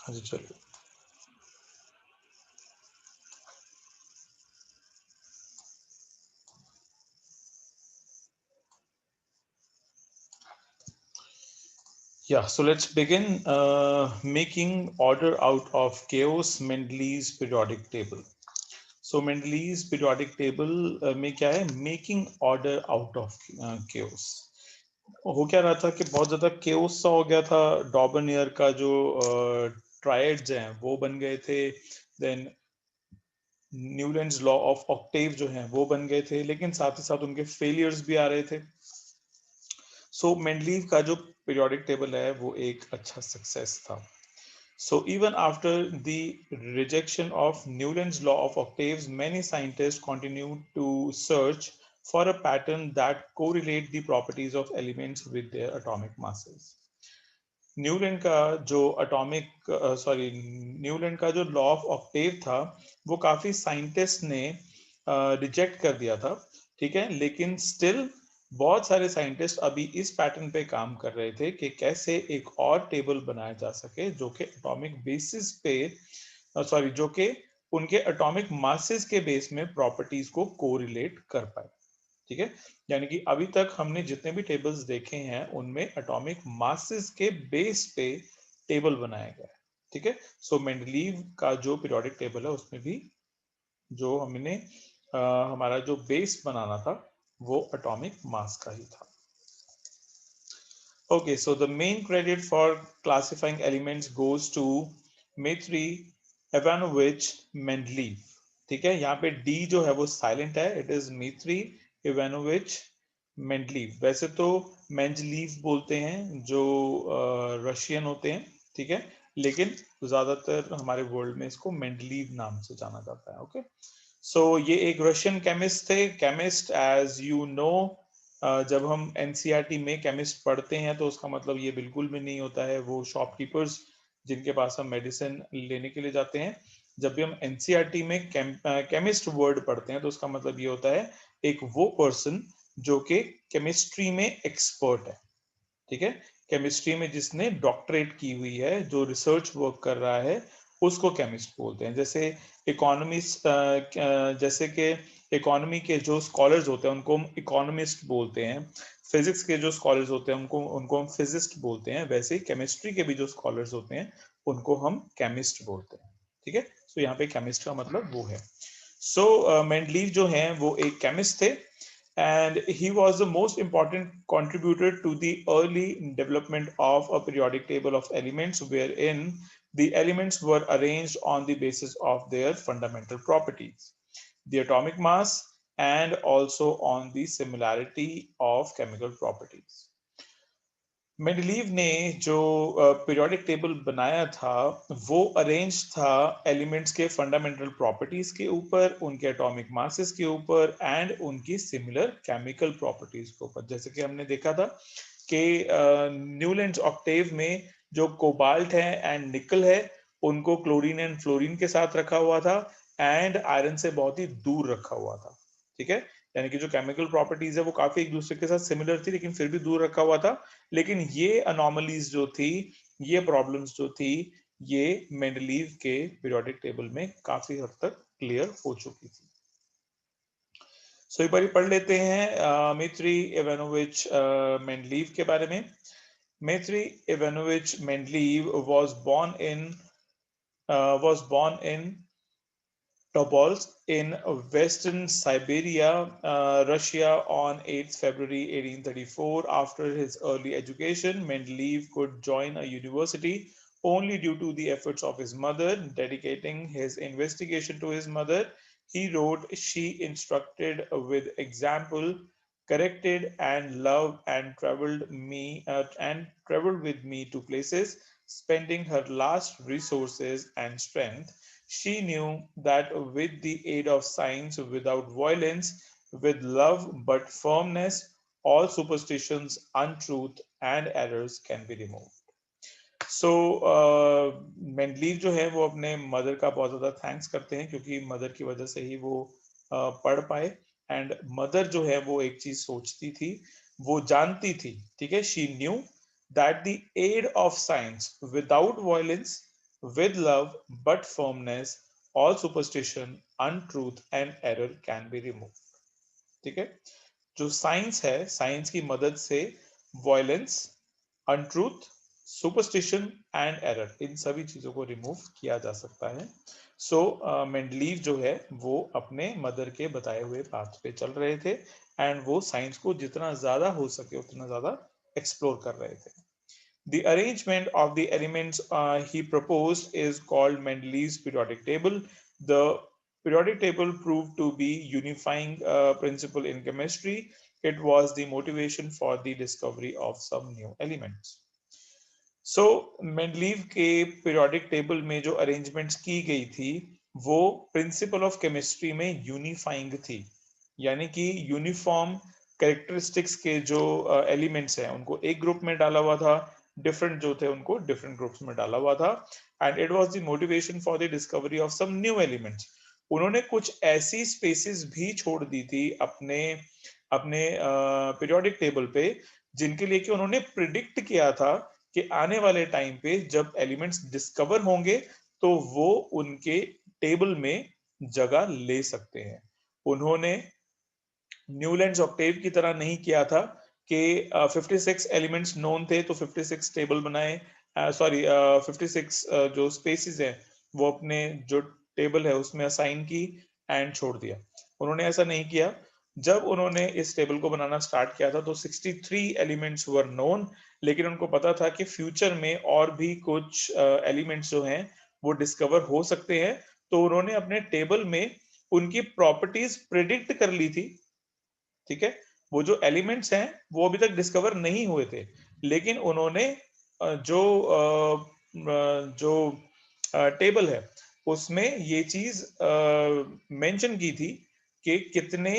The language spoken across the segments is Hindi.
हाँ जी चलिए। Yeah, so let's begin. Making order out of chaos, Mendeleev's periodic table. So Mendeleev's periodic table में क्या है? Making order out of chaos. हो क्या रहा था कि बहुत ज्यादा chaos सा हो गया था. डॉबनियर का जो ट्रायड्स हैं वो बन गए थे. Then Newlands law of octave जो हैं वो बन गए थे, लेकिन साथ ही साथ उनके फेलियर्स भी आ रहे थे. सो मेंडलीव का जो पीरियोडिक टेबल है वो एक अच्छा सक्सेस था. So even after the rejection of Newland's law of octaves, many scientists continue to search for a pattern that correlate the properties of elements with their atomic masses. Newland का जो अटोमिक सॉरी न्यूलैंड का जो लॉ ऑफ ऑक्टेव था वो काफी साइंटिस्ट ने रिजेक्ट कर दिया था. ठीक है, लेकिन स्टिल बहुत सारे साइंटिस्ट अभी इस पैटर्न पे काम कर रहे थे कि कैसे एक और टेबल बनाया जा सके जो कि एटॉमिक बेसिस पे सॉरी जो कि उनके एटॉमिक मासेस के बेस में प्रॉपर्टीज को कोरिलेट कर पाए. ठीक है, यानी कि अभी तक हमने जितने भी टेबल्स देखे हैं उनमें एटॉमिक मासेस के बेस पे टेबल बनाया गया है. ठीक है, सो मेंडलीव का जो पीरियोडिक टेबल है उसमें भी जो हमने हमारा जो बेस बनाना था वो एटॉमिक मास का ही था. Okay, so the main credit for classifying elements goes to Dmitry Ivanovich Mendeleev. ठीक है, यहाँ पे D जो है वो साइलेंट है. It is Dmitry Ivanovich Mendeleev. वैसे तो मेंडलीव बोलते हैं जो रशियन होते हैं. ठीक है, लेकिन ज्यादातर हमारे वर्ल्ड में इसको मेंडलीव नाम से जाना जाता है. ओके, सो ये एक रशियन केमिस्ट थे. केमिस्ट एज यू नो, जब हम एनसीईआरटी में केमिस्ट पढ़ते हैं तो उसका मतलब ये बिल्कुल भी नहीं होता है वो शॉपकीपर्स जिनके पास हम मेडिसिन लेने के लिए जाते हैं. जब भी हम एनसीईआरटी में केमिस्ट वर्ड पढ़ते हैं तो उसका मतलब ये होता है एक वो पर्सन जो कि केमिस्ट्री में एक्सपर्ट है. ठीक है, केमिस्ट्री में जिसने डॉक्टरेट की हुई है, जो रिसर्च वर्क कर रहा है, उसको केमिस्ट बोलते हैं. जैसे इकोनॉमिस्ट, जैसे कि इकोनॉमी के जो स्कॉलर्स होते हैं उनको हम इकोनॉमिस्ट बोलते हैं. फिजिक्स के जो स्कॉलर्स होते हैं उनको उनको हम फिजिस्ट बोलते हैं. वैसे ही केमिस्ट्री के भी जो स्कॉलर्स होते हैं उनको हम केमिस्ट बोलते हैं. ठीक है, सो यहाँ पे केमिस्ट का मतलब वो है. सो मेंडलीव जो हैं वो एक केमिस्ट थे, and he was the most important contributor to the early development of a periodic table of elements wherein the elements were arranged on the basis of their fundamental properties, the atomic mass, and also on the similarity of chemical properties. Mendeleev ने जो पीरियोडिक टेबल बनाया था वो अरेंज था एलिमेंट्स के फंडामेंटल प्रॉपर्टीज के ऊपर, उनके एटॉमिक मासेस के ऊपर एंड उनकी सिमिलर केमिकल प्रॉपर्टीज के ऊपर. जैसे कि हमने देखा था कि न्यूलैंड्स ऑक्टेव में जो कोबाल्ट है एंड निकल है उनको क्लोरीन एंड फ्लोरीन के साथ रखा हुआ था एंड आयरन से बहुत ही दूर रखा हुआ था. ठीक है, यानी कि जो केमिकल प्रॉपर्टीज है वो काफी एक दूसरे के साथ सिमिलर थी लेकिन फिर भी दूर रखा हुआ था. लेकिन ये अनोमलीज जो थी, ये प्रॉब्लम्स जो थी, ये मेंडलीव के पीरियोडिक टेबल में काफी हद तक क्लियर हो चुकी थी. सो एक बार पढ़ लेते हैं मित्री इवानोविच मेंडलीव के बारे में. Dmitry Ivanovich Mendeleev was born in Tobolsk in western Siberia, Russia on 8th February 1834. After his early education, Mendeleev could join a university only due to the efforts of his mother. Dedicating his investigation to his mother, he wrote, "She instructed with example, corrected and loved, and traveled with me to places, spending her last resources and strength. She knew that with the aid of science, without violence, with love but firmness, all superstitions, untruth, and errors can be removed." So Mendeleev जो है वो अपने मदर का बहुत ज्यादा थैंक्स करते हैं क्योंकि मदर की वजह से ही वो पढ़ पाए. एंड मदर जो है वो एक चीज सोचती थी, वो जानती थी. ठीक है, she knew that the aid of science without violence, with love but firmness, all superstition, untruth and error can be removed. ठीक है, जो साइंस है, साइंस की मदद से violence, untruth, superstition and error, इन सभी चीजों को रिमूव किया जा सकता है. सो मेंडलीव जो है वो अपने मदर के बताए हुए पाथ पे चल रहे थे एंड वो साइंस को जितना ज्यादा हो सके उतना ज्यादा एक्सप्लोर कर रहे थे. The arrangement of the elements he proposed is called Mendeleev's periodic table. The periodic table proved to be unifying principle in chemistry. It was the motivation for the discovery of some new elements. So Mendeleev के पीरियोडिक टेबल में जो अरेंजमेंट्स की गई थी वो प्रिंसिपल ऑफ केमिस्ट्री में यूनिफाइंग थी, यानी कि यूनिफॉर्म कैरेक्टरिस्टिक्स के जो एलिमेंट्स हैं उनको एक ग्रुप में डाला हुआ था, डिफरेंट जो थे उनको डिफरेंट ग्रुप्स में डाला हुआ था. And it was the motivation for the discovery of some new elements. उन्होंने कुछ ऐसी स्पेसेस भी छोड़ दी थी अपने अपने पीरियोडिक टेबल पे जिनके लिए कि उन्होंने प्रिडिक्ट किया था कि आने वाले टाइम पे जब एलिमेंट्स डिस्कवर होंगे तो वो उनके टेबल में जगह ले सकते हैं. उन्होंने न्यूलैंड्स ऑक्टेव की तरह नहीं किया था कि 56 एलिमेंट्स नोन थे तो 56 टेबल बनाए, सॉरी 56 जो स्पेसेस हैं वो अपने जो टेबल है उसमें असाइन की एंड छोड़ दिया. उन्होंने ऐसा नहीं किया. जब उन्होंने इस टेबल को बनाना स्टार्ट किया था तो 63 एलिमेंट्स वर नोन, लेकिन उनको पता था कि फ्यूचर में और भी कुछ एलिमेंट्स जो हैं वो डिस्कवर हो सकते हैं. तो उन्होंने अपने टेबल में उनकी प्रॉपर्टीज प्रिडिक्ट कर ली थी. ठीक है, वो जो एलिमेंट्स हैं वो अभी तक डिस्कवर नहीं हुए थे, लेकिन उन्होंने जो जो टेबल है उसमें ये चीज मेंशन की थी कि कितने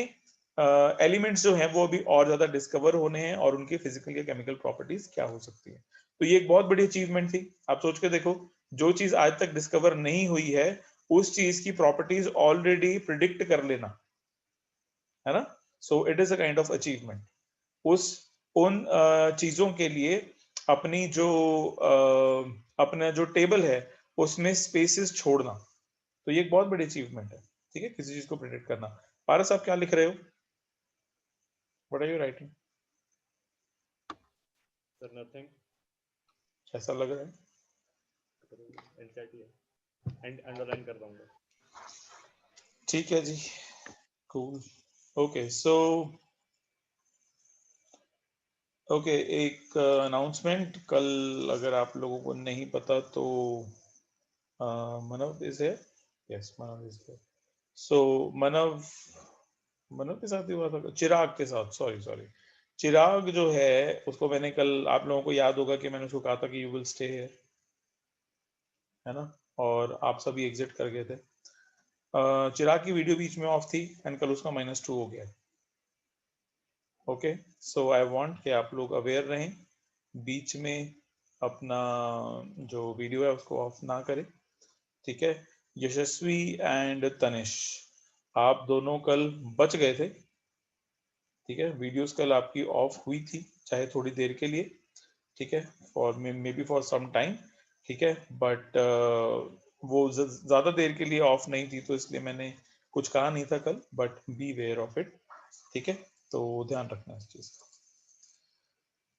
एलिमेंट्स जो हैं वो अभी और ज्यादा डिस्कवर होने हैं और उनकी फिजिकल या केमिकल प्रॉपर्टीज क्या हो सकती है. तो ये एक बहुत बड़ी अचीवमेंट थी. आप सोच के देखो, जो चीज आज तक डिस्कवर नहीं हुई है उस चीज की प्रॉपर्टीज ऑलरेडी प्रिडिक्ट कर लेना, है ना. So it is a kind of achievement. उस उन चीजों के लिए अपनी जो अपना जो टेबल है उसमें स्पेसेस छोड़ना, तो ये एक बहुत बड़ी अचीवमेंट है. ठीक है, किसी चीज को प्रिडिक्ट करना. पारस आप क्या लिख रहे हो? What are you writing? Sir nothing. कैसा लग रहा है? एनसीईआरटी है एंड अंडरलाइन कर दूंगा. ठीक है जी, कूल. ओके सो ओके, एक अनाउंसमेंट. कल अगर आप लोगों को नहीं पता तो मनव इज है. यस, मनव इज है. सो मनव मनव के साथ ही हुआ था, चिराग के साथ, सॉरी सॉरी. चिराग जो है उसको मैंने कल, आप लोगों को याद होगा कि मैंने उसको कहा था कि यू विल स्टे हियर, है ना, और आप सभी एग्जिट कर गए थे. चिराग की वीडियो बीच में ऑफ थी एंड कल उसका -2 हो गया. ओके, सो आई वांट कि आप लोग अवेयर रहें, बीच में अपना जो वीडियो है उसको ऑफ ना करें. ठीक है, यशस्वी एंड तनिष, आप दोनों कल बच गए थे. ठीक है, वीडियोस कल आपकी ऑफ हुई थी, चाहे थोड़ी देर के लिए. ठीक है, for maybe for some time. ठीक है, बट वो ज्यादा देर के लिए ऑफ नहीं थी तो इसलिए मैंने कुछ कहा नहीं था कल, but beware of it. ठीक है, तो ध्यान रखना इस चीज का.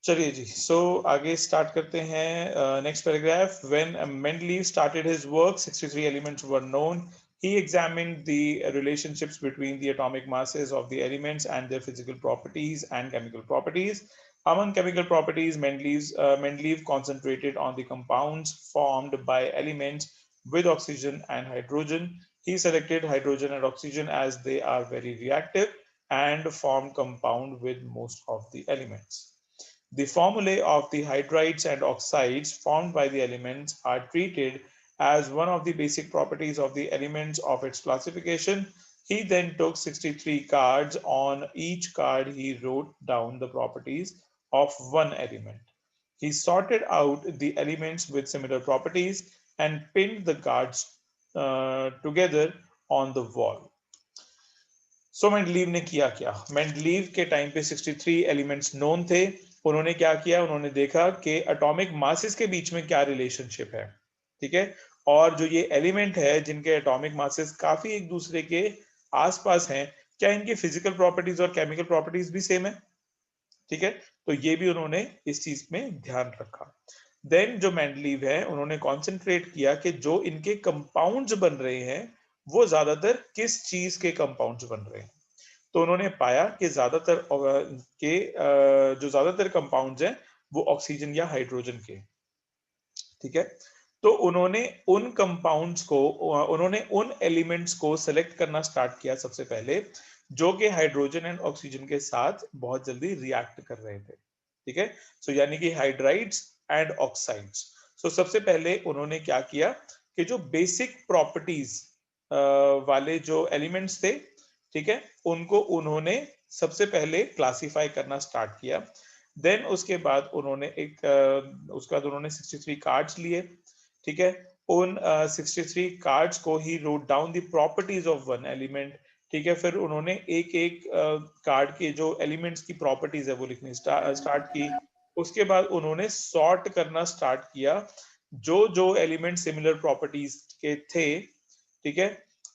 चलिए जी, सो आगे स्टार्ट करते हैं. Next paragraph. When Mendeleev started his work 63 elements were known. He examined the relationships between the atomic masses of the elements and their physical properties and chemical properties. Among chemical properties, Mendeleev concentrated on the compounds formed by elements with oxygen and hydrogen. He selected hydrogen and oxygen as they are very reactive and form compound with most of the elements. The formulae of the hydrides and oxides formed by the elements are treated as one of the basic properties of the elements of its classification. He then took 63 cards. On each card, he wrote down the properties of one element. He sorted out the elements with similar properties and pinned the cards together on the wall. So Mendeleev ने किया क्या? मेंडलीव के टाइम पे 63 एलिमेंट्स नोन थे. उन्होंने क्या किया? उन्होंने देखा कि एटॉमिक मासेस के बीच में क्या रिलेशनशिप है. ठीक है, और जो ये एलिमेंट है जिनके एटॉमिक मासेस काफी एक दूसरे के आसपास हैं, क्या इनकी फिजिकल प्रॉपर्टीज और केमिकल प्रॉपर्टीज भी सेम है? ठीक है, तो ये भी उन्होंने इस चीज में ध्यान रखा। देन जो मेंडलीव है उन्होंने कॉन्सेंट्रेट किया कि जो इनके कंपाउंड्स बन रहे हैं वो ज्यादातर किस चीज के कंपाउंड्स बन रहे हैं। तो उन्होंने पाया कि जो ज्यादातर कंपाउंड्स हैं वो ऑक्सीजन या हाइड्रोजन के। ठीक है, तो उन्होंने उन एलिमेंट्स को सेलेक्ट करना स्टार्ट किया सबसे पहले जो कि हाइड्रोजन एंड ऑक्सीजन के साथ बहुत जल्दी रिएक्ट कर रहे थे। ठीक है, सो यानी कि हाइड्राइड्स एंड ऑक्साइड्स। सो सबसे पहले उन्होंने क्या किया कि जो बेसिक प्रॉपर्टीज वाले जो एलिमेंट्स थे, ठीक है, उनको उन्होंने सबसे पहले क्लासिफाई करना स्टार्ट किया। देन उसके बाद उन्होंने उसके बाद उन्होंने 63 कार्ड्स लिए। ठीक है, उन 63 कार्ड्स को he wrote down the properties of one element. ठीक है, फिर उन्होंने एक एक कार्ड के जो एलिमेंट्स की प्रॉपर्टीज है वो लिखनी स्टार्ट की। उसके बाद उन्होंने सॉर्ट करना स्टार्ट किया, जो जो एलिमेंट सिमिलर प्रॉपर्टीज के थे, ठीक है,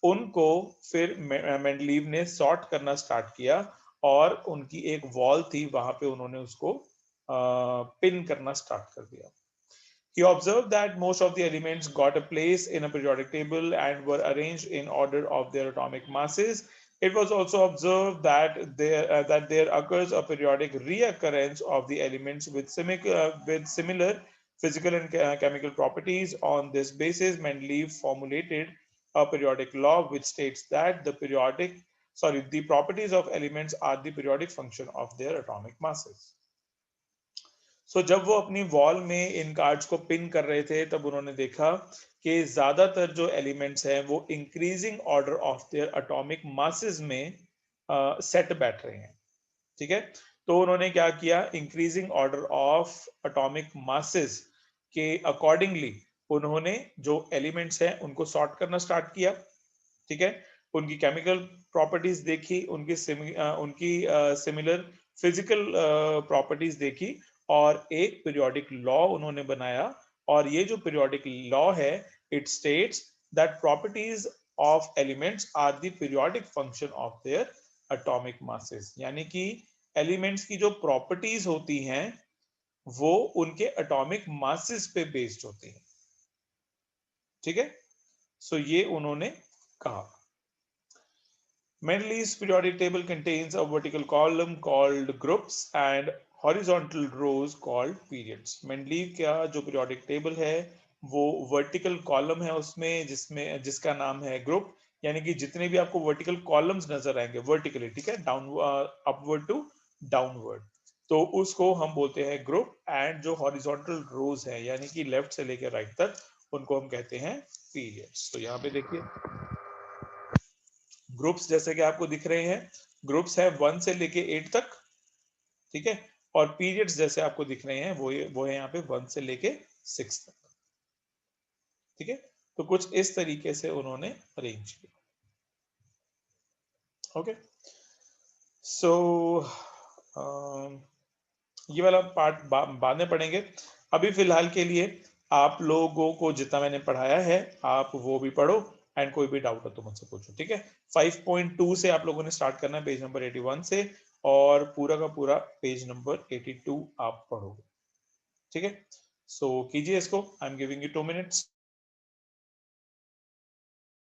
उनको फिर मेंडलीव ने सॉर्ट करना स्टार्ट किया और उनकी एक वॉल थी वहां पे उन्होंने उसको पिन करना स्टार्ट कर दिया। He observed that most of the elements got a place in a periodic table and were arranged in order of their atomic masses. It was also observed that there occurs a periodic reoccurrence of the elements with similar physical and chemical properties. On this basis, Mendeleev formulated a periodic law which states that the properties of elements are the periodic function of their atomic masses. जब वो अपनी वॉल में इन कार्ड्स को पिन कर रहे थे तब उन्होंने देखा कि ज्यादातर जो एलिमेंट्स हैं वो increasing order of their atomic masses में सेट बैठ रहे हैं। ठीक है, तो उन्होंने क्या किया, increasing order of atomic masses के अकॉर्डिंगली उन्होंने जो एलिमेंट्स हैं उनको सॉर्ट करना स्टार्ट किया। ठीक है, उनकी केमिकल प्रॉपर्टीज देखी, उनकी सिमिलर फिजिकल प्रॉपर्टीज देखी और एक पीरियोडिक लॉ उन्होंने बनाया। और ये जो पीरियोडिक लॉ है, it states that properties of elements are the periodic function of their atomic masses. यानी कि एलिमेंट्स की जो प्रॉपर्टीज होती हैं वो उनके एटॉमिक मासेस पे बेस्ड होती हैं। ठीक है, सो ये उन्होंने कहा। Mendeleev's periodic table contains a vertical column called groups and horizontal rows called periods. Mendeleev का जो periodic table है वो vertical column है उसमें, जिसका नाम है group, यानी कि जितने भी आपको vertical columns नजर आएंगे vertically, ठीक है, upward to downward, तो उसको हम बोलते हैं group। and जो horizontal rows है यानी कि left से लेकर right तक, उनको हम कहते हैं periods। तो यहाँ पे देखिए ग्रुप्स जैसे कि आपको दिख रहे हैं, ग्रुप्स है 1 से लेके 8 तक। ठीक है, और पीरियड्स जैसे आपको दिख रहे हैं वो है यहाँ पे 1 से लेके 6 तक। ठीक है, तो कुछ इस तरीके से उन्होंने अरेंज किया। ओके, सो ये वाला पार्ट बाद में पढ़ेंगे। अभी फिलहाल के लिए आप लोगों को जितना मैंने पढ़ाया है आप वो भी पढ़ो, एंड कोई भी डाउट हो तो मुझसे पूछो। ठीक है, 5.2 से आप लोगों ने स्टार्ट करना है, पेज नंबर 81 से, और पूरा का पूरा पेज नंबर 82 आप पढ़ोगे। ठीक है, सो कीजिए इसको। I am giving you 2 minutes.